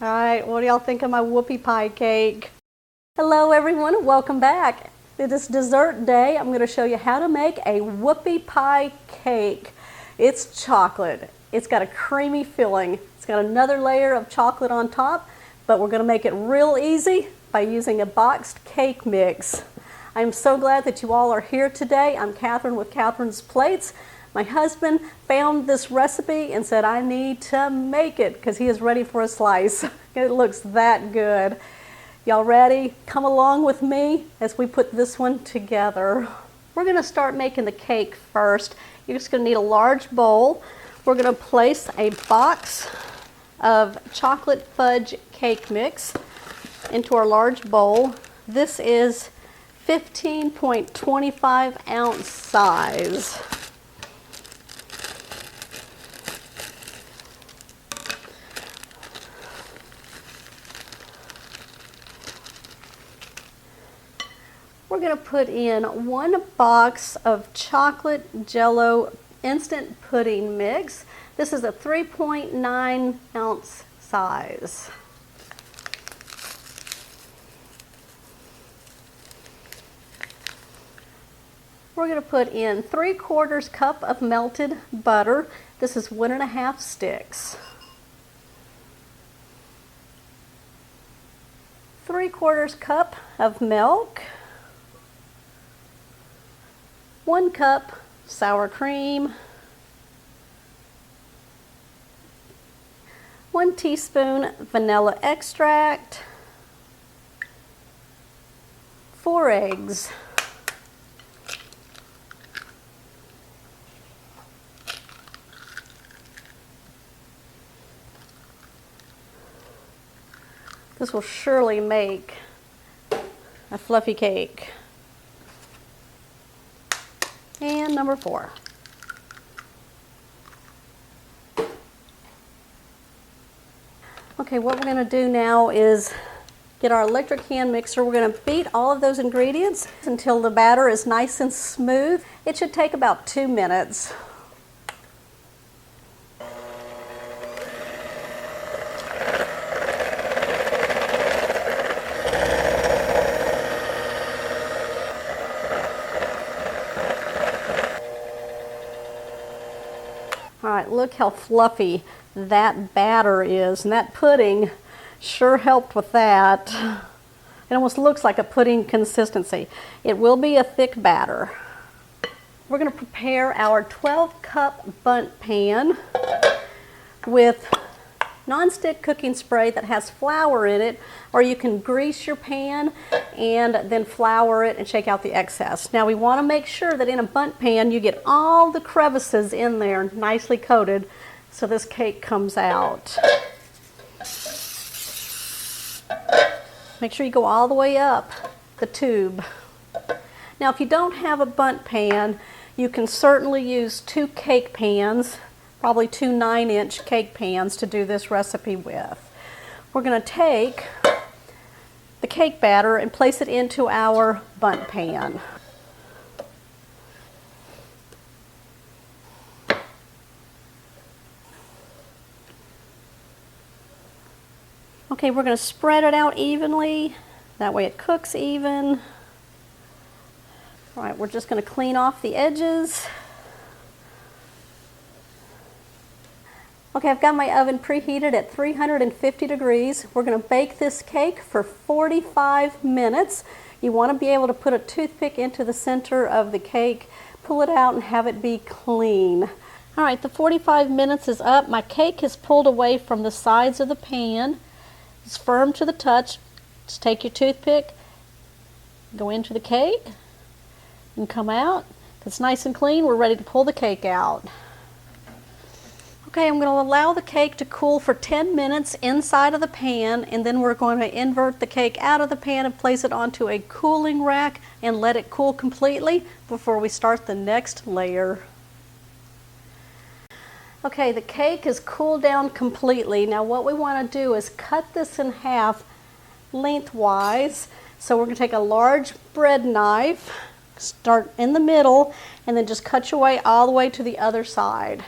All right, what do y'all think of my whoopie pie cake? Hello everyone, welcome back. It is dessert day. I'm going to show you how to make a whoopie pie cake. It's chocolate. It's got a creamy filling. It's got another layer of chocolate on top, but we're going to make it real easy by using a boxed cake mix. I'm so glad that you all are here today. I'm Catherine with Catherine's Plates. My husband found this recipe and said I need to make it because he is ready for a slice. It looks that good. Y'all ready? Come along with me as we put this one together. We're going to start making the cake first. You're just going to need a large bowl. We're going to place a box of chocolate fudge cake mix into our large bowl. This is 15.25 ounce size. We're going to put in 1 box of chocolate jello instant pudding mix. This is a 3.9 ounce size. We're going to put in 3/4 cup of melted butter. This is 1.5 sticks. 3/4 cup of milk. 1 cup sour cream, 1 teaspoon vanilla extract, 4 eggs, this will surely make a fluffy cake. And number 4. Okay, what we're going to do now is get our electric hand mixer. We're going to beat all of those ingredients until the batter is nice and smooth. It should take about 2 minutes. All right, look how fluffy that batter is, and that pudding sure helped with that. It almost looks like a pudding consistency. It will be a thick batter. We're going to prepare our 12-cup bundt pan with nonstick cooking spray that has flour in it, or you can grease your pan and then flour it and shake out the excess. Now we want to make sure that in a bundt pan you get all the crevices in there nicely coated so this cake comes out. Make sure you go all the way up the tube. Now if you don't have a bundt pan, you can certainly use 2 cake pans, probably 2 9-inch cake pans to do this recipe with. We're going to take the cake batter and place it into our bundt pan. Okay, we're going to spread it out evenly. That way it cooks even. All right, we're just going to clean off the edges. Okay, I've got my oven preheated at 350 degrees. We're going to bake this cake for 45 minutes. You want to be able to put a toothpick into the center of the cake, pull it out, and have it be clean. All right, the 45 minutes is up. My cake is pulled away from the sides of the pan. It's firm to the touch. Just take your toothpick, go into the cake, and come out. If it's nice and clean, we're ready to pull the cake out. Okay, I'm going to allow the cake to cool for 10 minutes inside of the pan, and then we're going to invert the cake out of the pan and place it onto a cooling rack and let it cool completely before we start the next layer. Okay, the cake is cooled down completely. Now what we want to do is cut this in half lengthwise. So we're going to take a large bread knife, start in the middle, and then just cut your way all the way to the other side.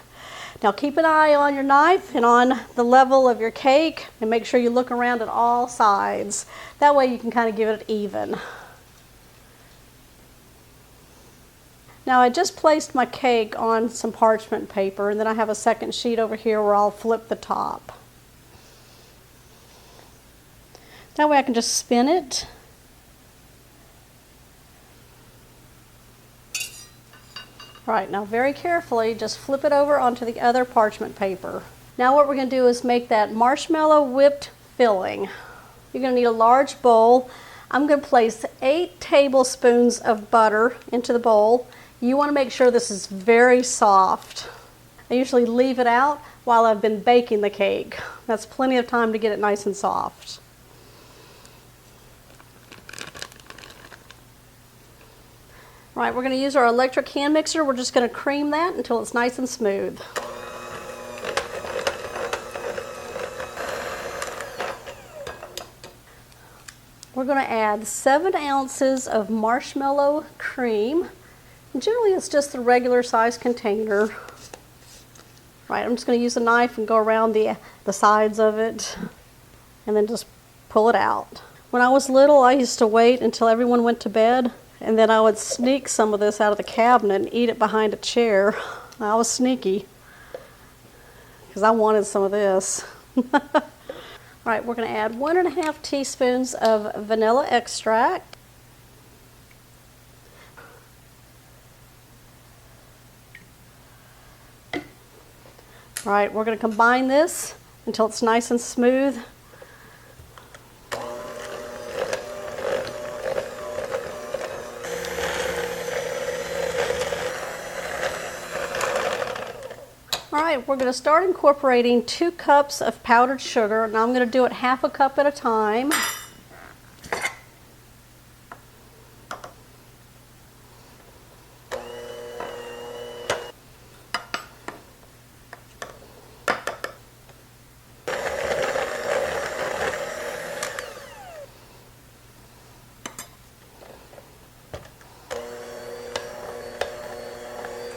Now keep an eye on your knife and on the level of your cake, and make sure you look around at all sides. That way you can kind of give it even. Now I just placed my cake on some parchment paper, and then I have a second sheet over here where I'll flip the top. That way I can just spin it. Right, now very carefully just flip it over onto the other parchment paper. Now what we're going to do is make that marshmallow whipped filling. You're going to need a large bowl. I'm going to place 8 tablespoons of butter into the bowl. You want to make sure this is very soft. I usually leave it out while I've been baking the cake. That's plenty of time to get it nice and soft. Right, we're going to use our electric hand mixer. We're just going to cream that until it's nice and smooth. We're going to add 7 ounces of marshmallow cream. Generally, it's just the regular size container. Right, I'm just going to use a knife and go around the sides of it and then just pull it out. When I was little, I used to wait until everyone went to bed, and then I would sneak some of this out of the cabinet and eat it behind a chair. I was sneaky because I wanted some of this. All right, we're going to add 1.5 teaspoons of vanilla extract. All right, we're going to combine this until it's nice and smooth. All right, we're going to start incorporating 2 cups of powdered sugar. Now I'm going to do it half a cup at a time.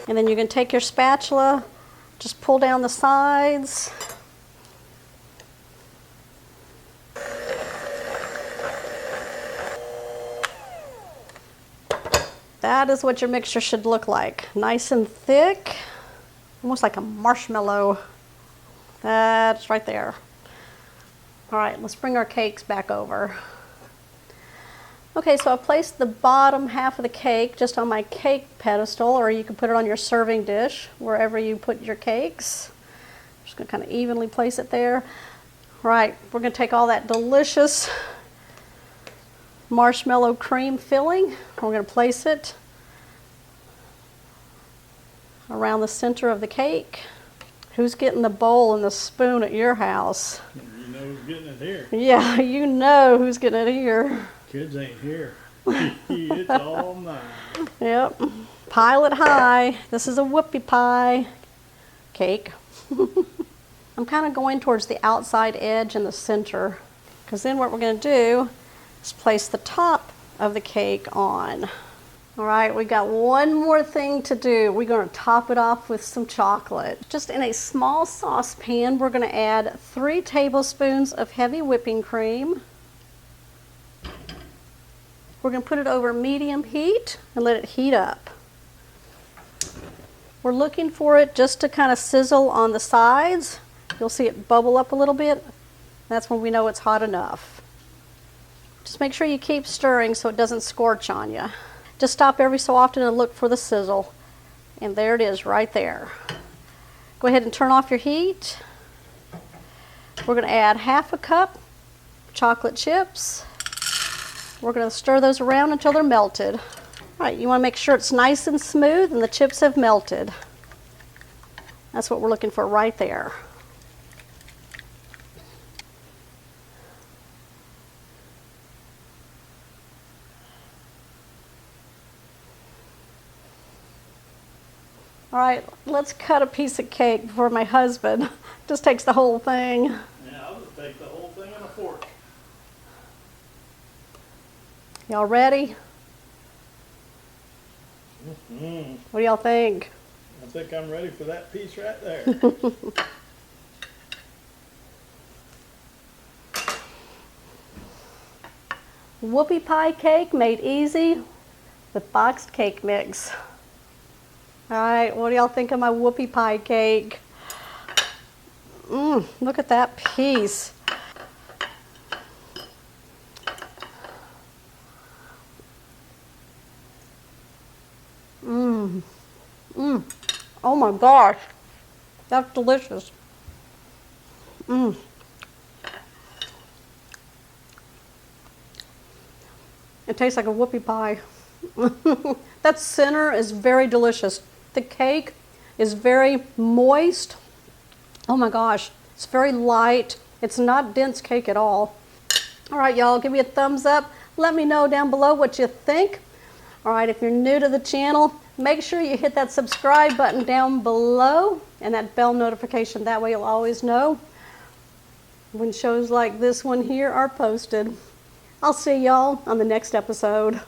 And then you're going to take your spatula, just pull down the sides. That is what your mixture should look like. Nice and thick, almost like a marshmallow. That's right there. All right, let's bring our cakes back over. Okay, so I placed the bottom half of the cake just on my cake pedestal, or you can put it on your serving dish, wherever you put your cakes. I'm just going to kind of evenly place it there. Right, we're going to take all that delicious marshmallow cream filling. We're going to place it around the center of the cake. Who's getting the bowl and the spoon at your house? You know who's getting it here. Yeah, you know who's getting it here. Kids ain't here. It's all mine. Yep. Pile it high. This is a whoopie pie cake. I'm kind of going towards the outside edge and the center, because then what we're going to do is place the top of the cake on. All right, we got one more thing to do. We're going to top it off with some chocolate. Just in a small saucepan, we're going to add 3 tablespoons of heavy whipping cream. We're going to put it over medium heat and let it heat up. We're looking for it just to kind of sizzle on the sides. You'll see it bubble up a little bit. That's when we know it's hot enough. Just make sure you keep stirring so it doesn't scorch on you. Just stop every so often and look for the sizzle. And there it is right there. Go ahead and turn off your heat. We're going to add half a cup chocolate chips. We're going to stir those around until they're melted. All right, you want to make sure it's nice and smooth and the chips have melted. That's what we're looking for right there. All right, let's cut a piece of cake for my husband. Just takes the whole thing. Yeah, I'll just take the whole thing on a fork. Y'all ready? Mm-hmm. What do y'all think? I think I'm ready for that piece right there. Whoopie pie cake made easy with boxed cake mix. All right, what do y'all think of my whoopie pie cake? Look at that piece. Oh my gosh, that's delicious. It tastes like a whoopie pie. That center is very delicious. The cake is very moist. Oh my gosh, it's very light. It's not dense cake at all. All right, y'all, give me a thumbs up. Let me know down below what you think. All right, if you're new to the channel, make sure you hit that subscribe button down below and that bell notification. That way you'll always know when shows like this one here are posted. I'll see y'all on the next episode.